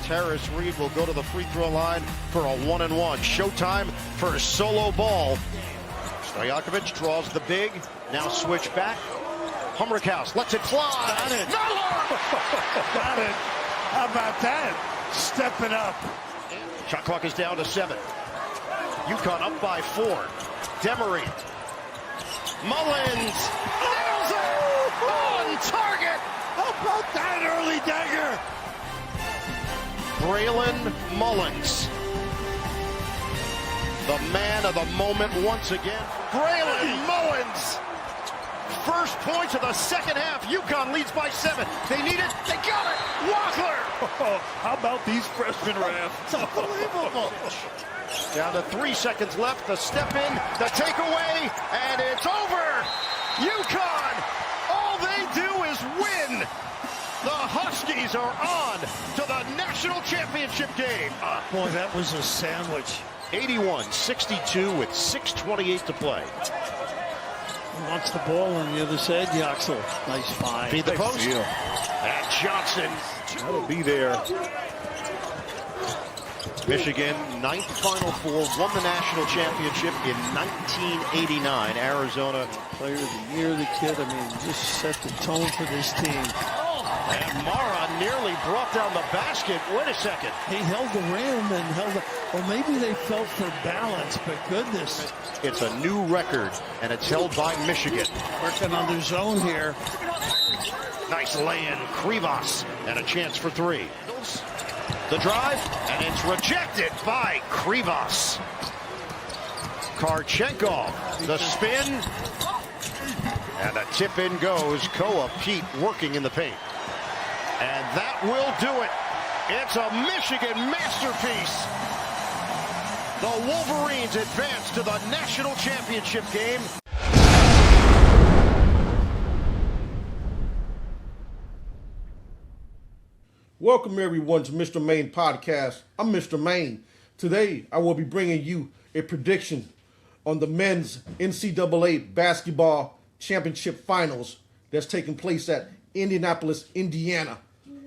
Terrace Reed will go to the free throw line for a 1-and-1. Showtime for solo ball. Stojakovic draws the big. Now switch back. Humrickhouse lets it fly. Got it. Got it. How about that? Stepping up. Shot clock is down to 7. UConn up by 4. Demery. Mullins. Nails it! On target! How about that early dagger? Braylon Mullins. The man of the moment once again. Braylon Mullins. First points of the second half. UConn leads by 7. They need it. They got it. Walker. Oh, how about these freshmen, Raph? It's unbelievable. Down to 3 seconds left. The step in, the takeaway, and it's over. UConn, all they do is win. The Huskies are on to the national championship game. Boy, that was a sandwich. 81-62 with 6:28 to play. Wants the ball on the other side. Yoxel, nice find. Feed the post. And Johnson. That'll be there. Michigan, 9th Final Four, won the national championship in 1989. Arizona. Player of the year, the kid. I mean, just set the tone for this team. And Mara nearly brought down the basket. Wait a second. He held the rim and held it. Or maybe they felt for balance, but goodness. It's a new record, and it's held by Michigan. Working on their zone here. Nice lay-in, Krivas, and a chance for 3. The drive, and it's rejected by Krivas. Karchenkov, the spin, and the tip-in goes. Koa Pete working in the paint. And that will do it. It's a Michigan masterpiece. The Wolverines advance to the national championship game. Welcome everyone to Mr. Maine Podcast. I'm Mr. Maine. Today I will be bringing you a prediction on the men's NCAA basketball championship finals that's taking place at Indianapolis, Indiana,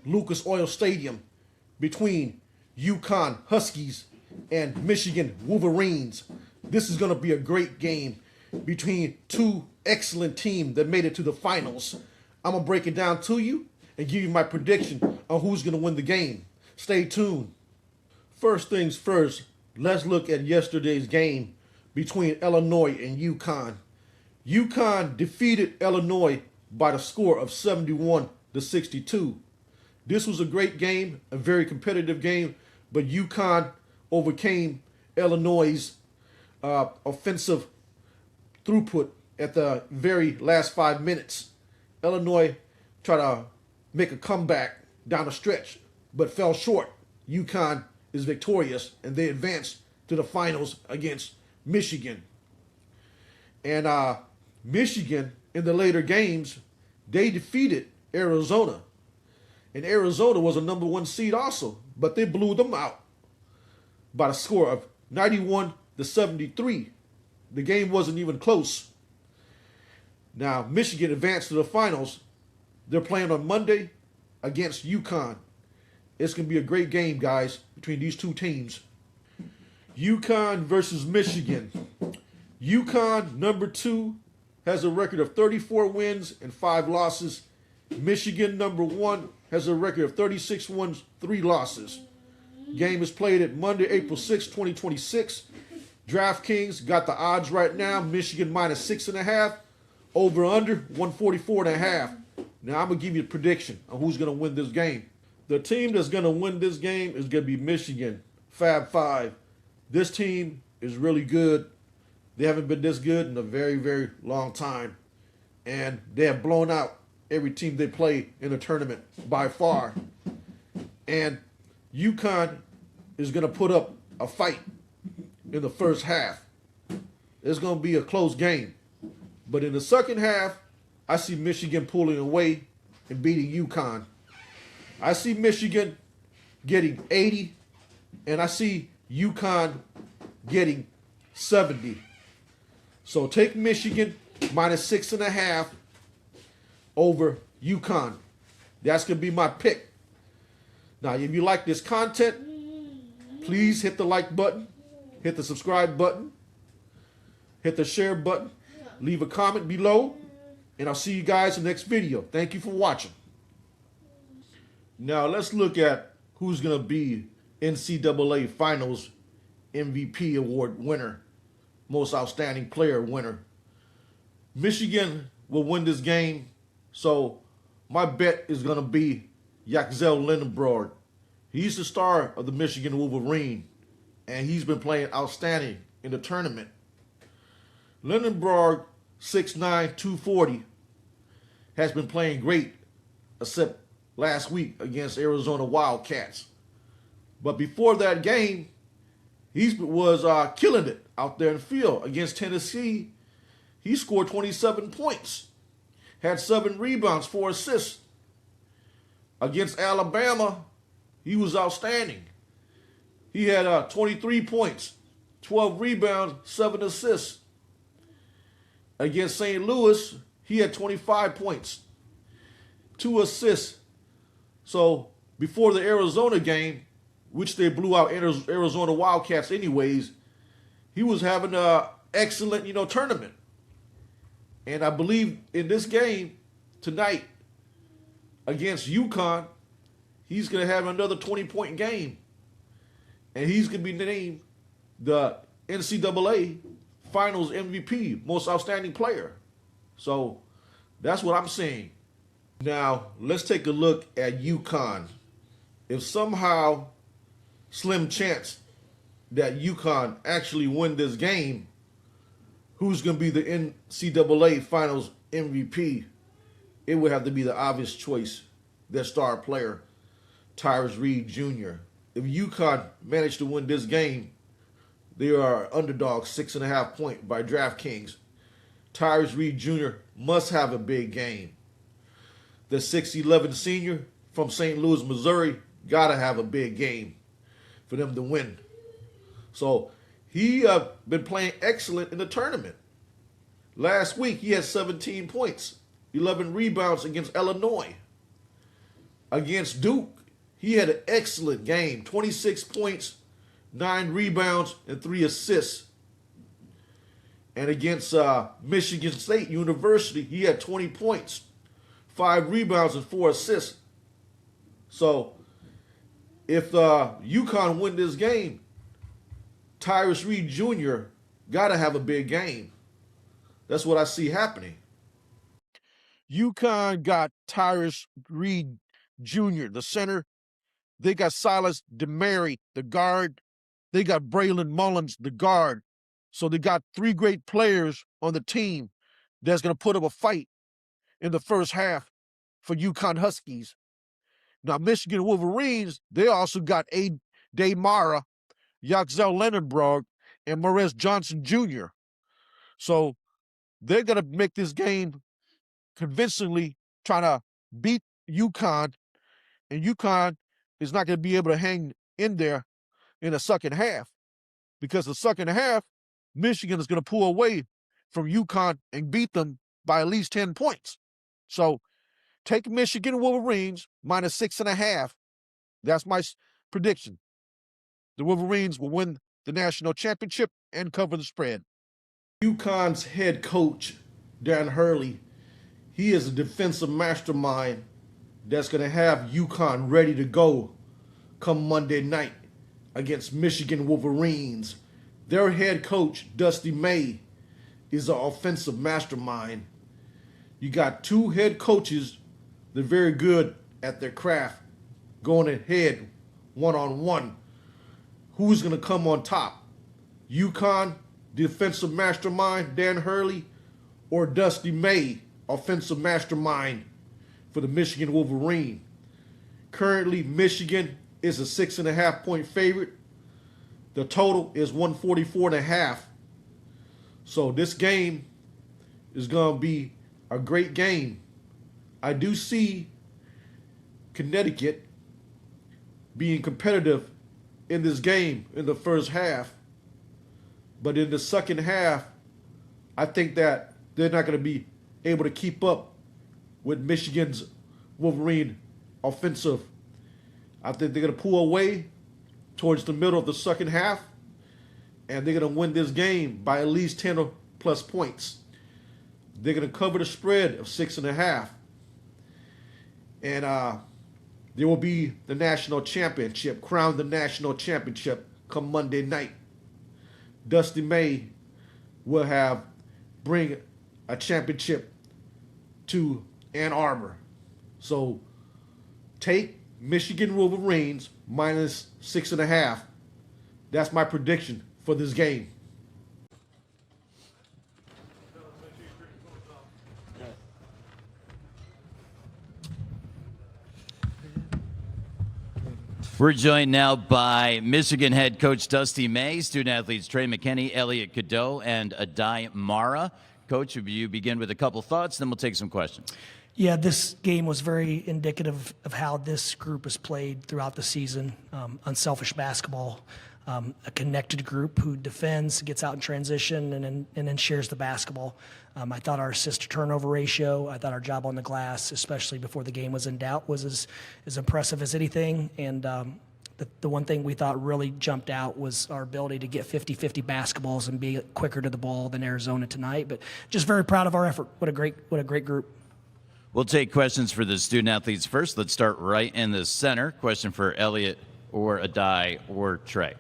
Lucas Oil Stadium, between UConn Huskies and Michigan Wolverines. This is going to be a great game between two excellent teams that made it to the finals. I'm going to break it down to you and give you my prediction on who's going to win the game. Stay tuned. First things first, let's look at yesterday's game between Illinois and UConn. UConn defeated Illinois by the score of 71-62. This was a great game, a very competitive game, but UConn overcame Illinois' offensive throughput at the very last 5 minutes. Illinois tried to make a comeback down the stretch, but fell short. UConn is victorious, and they advanced to the finals against Michigan. And Michigan, in the later games, they defeated Arizona. And Arizona was a number 1 seed also, but they blew them out by a score of 91-73. The game wasn't even close. Now, Michigan advanced to the finals. They're playing on Monday against UConn. It's going to be a great game, guys, between these two teams. UConn versus Michigan. UConn, number 2, has a record of 34 wins and 5 losses. Michigan, number 1, has a record of 36 wins, 3 losses. Game is played at Monday, April 6, 2026. DraftKings got the odds right now. Michigan minus 6.5. Over under 144.5. Now I'm going to give you a prediction on who's going to win this game. The team that's going to win this game is going to be Michigan, Fab 5. This team is really good. They haven't been this good in a very, very long time. And they have blown out every team they play in the tournament by far. And UConn is going to put up a fight in the first half. It's going to be a close game. But in the second half, I see Michigan pulling away and beating UConn. I see Michigan getting 80, and I see UConn getting 70. So take Michigan minus 6.5 over UConn. That's going to be my pick. Now, if you like this content, please hit the like button, hit the subscribe button, hit the share button, leave a comment below, and I'll see you guys in the next video. Thank you for watching. Now, let's look at who's going to be NCAA Finals MVP award winner, most outstanding player winner. Michigan will win this game, so my bet is going to be Yaxel Lendenborg. He's the star of the Michigan Wolverine, and he's been playing outstanding in the tournament. Lendenborg, 6'9", 240, has been playing great, except last week against Arizona Wildcats. But before that game, he was killing it out there in the field. Against Tennessee, he scored 27 points, had 7 rebounds, 4 assists. Against Alabama, he was outstanding. He had 23 points, 12 rebounds, 7 assists. Against St. Louis, he had 25 points, 2 assists. So before the Arizona game, which they blew out Arizona Wildcats anyways, he was having an excellent, tournament. And I believe in this game tonight against UConn, he's going to have another 20-point game. And he's going to be named the NCAA Finals MVP, most outstanding player. So that's what I'm saying. Now, let's take a look at UConn. If somehow, slim chance that UConn actually win this game, who's going to be the NCAA Finals MVP? It would have to be the obvious choice, their star player, Tyrus Reed Jr. If UConn managed to win this game, they are underdog 6.5 point by DraftKings. Tyrus Reed Jr. must have a big game. The 6'11" senior from St. Louis, Missouri, got to have a big game for them to win. So he been playing excellent in the tournament. Last week, he had 17 points, 11 rebounds against Illinois. Against Duke, he had an excellent game, 26 points, 9 rebounds, and 3 assists. And against Michigan State University, he had 20 points, 5 rebounds, and 4 assists. So if UConn win this game, Tyrus Reed Jr. got to have a big game. That's what I see happening. UConn got Tyrus Reed Jr., the center. They got Silas DeMary, the guard. They got Braylon Mullins, the guard. So they got 3 great players on the team that's going to put up a fight in the first half for UConn Huskies. Now, Michigan Wolverines, they also got A. Mara, Yaxel Lendenborg, and Morez Johnson Jr. So they're going to make this game convincingly, trying to beat UConn, and UConn is not going to be able to hang in there in the second half, because the second half, Michigan is going to pull away from UConn and beat them by at least 10 points. So take Michigan Wolverines minus 6.5. That's my prediction. The Wolverines will win the national championship and cover the spread. UConn's head coach, Dan Hurley, he is a defensive mastermind that's going to have UConn ready to go come Monday night against Michigan Wolverines. Their head coach, Dusty May, is an offensive mastermind. You got 2 head coaches. They're very good at their craft, going ahead one-on-one. Who's going to come on top? UConn, defensive mastermind, Dan Hurley, or Dusty May, offensive mastermind for the Michigan Wolverine? Currently, Michigan is a 6.5 point favorite. The total is 144.5. So this game is going to be a great game. I do see Connecticut being competitive in this game in the first half. But in the second half, I think that they're not going to be able to keep up with Michigan's Wolverine offensive I think they're going to pull away towards the middle of the second half, and they're going to win this game by at least 10 or plus points. They're going to cover the spread of 6.5. And there will be the national championship, crown the national championship come Monday night. Dusty May will bring a championship to Ann Arbor. So take Michigan Wolverines minus 6.5. That's my prediction for this game. We're joined now by Michigan head coach Dusty May, student athletes Trey McKinney, Elliot Cadeau, and Adai Mara. Coach, if you begin with a couple thoughts, then we'll take some questions. Yeah, this game was very indicative of how this group has played throughout the season. Unselfish basketball, a connected group who defends, gets out in transition, and then shares the basketball. I thought our assist-to-turnover ratio, I thought our job on the glass, especially before the game was in doubt, was as impressive as anything. And the one thing we thought really jumped out was our ability to get 50-50 basketballs and be quicker to the ball than Arizona tonight. But just very proud of our effort. What a great group. We'll take questions for the student athletes first. Let's start right in the center. Question for Elliot or Adai or Trey.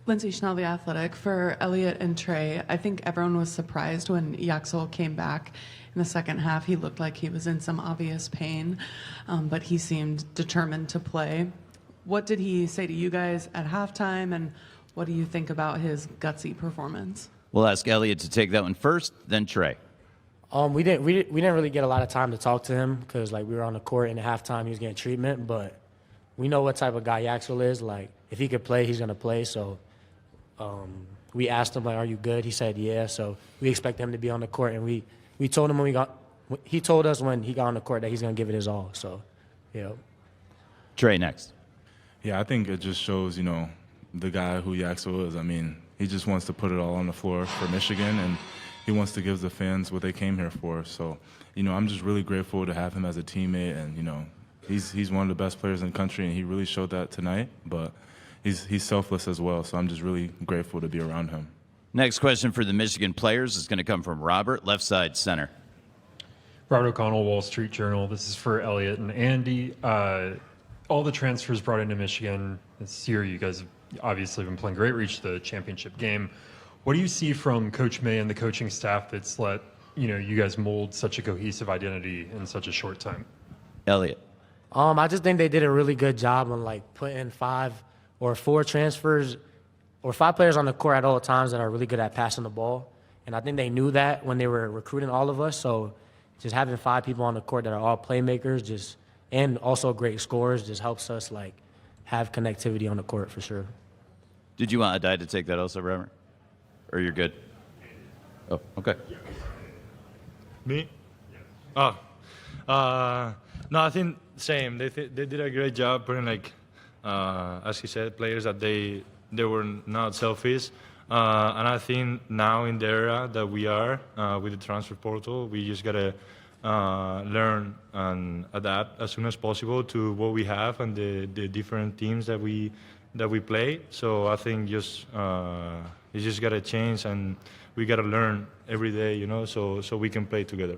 Lindsay Schnell, The Athletic. For Elliot and Trey, I think everyone was surprised when Yaxel came back in the second half. He looked like he was in some obvious pain, but he seemed determined to play. What did he say to you guys at halftime, and what do you think about his gutsy performance? We'll ask Elliot to take that one first, then Trey. We didn't really get a lot of time to talk to him because we were on the court and at halftime he was getting treatment, but we know what type of guy Yaxel is. If he could play, he's gonna play. So we asked him, are you good? He said, yeah. So we expect him to be on the court, and we told him he told us when he got on the court that he's gonna give it his all. So, yeah. Trey next. Yeah, I think it just shows, the guy who Yaxel is. I mean, he just wants to put it all on the floor for Michigan, and he wants to give the fans what they came here for. So, I'm just really grateful to have him as a teammate, and, he's one of the best players in the country, and he really showed that tonight. But he's selfless as well, so I'm just really grateful to be around him. Next question for the Michigan players is going to come from Robert, left side center. Robert O'Connell, Wall Street Journal. This is for Elliot and Andy. All the transfers brought into Michigan this year, you guys have obviously been playing great, reached the championship game. What do you see from Coach May and the coaching staff that's let you guys mold such a cohesive identity in such a short time? Elliot. I just think they did a really good job on putting 5 or 4 transfers or 5 players on the court at all times that are really good at passing the ball. And I think they knew that when they were recruiting all of us. So just having 5 people on the court that are all playmakers and also great scorers just helps us have connectivity on the court for sure. Did you want Adai to take that also, Robert? Or you're good? Oh, okay. Me? Oh. No, I think same. They did a great job putting as he said, players that they were not selfish. And I think now in the era that we are with the transfer portal, we just gotta learn and adapt as soon as possible to what we have and the different teams that we play. So I think it's just gotta change, and we gotta learn every day, so we can play together.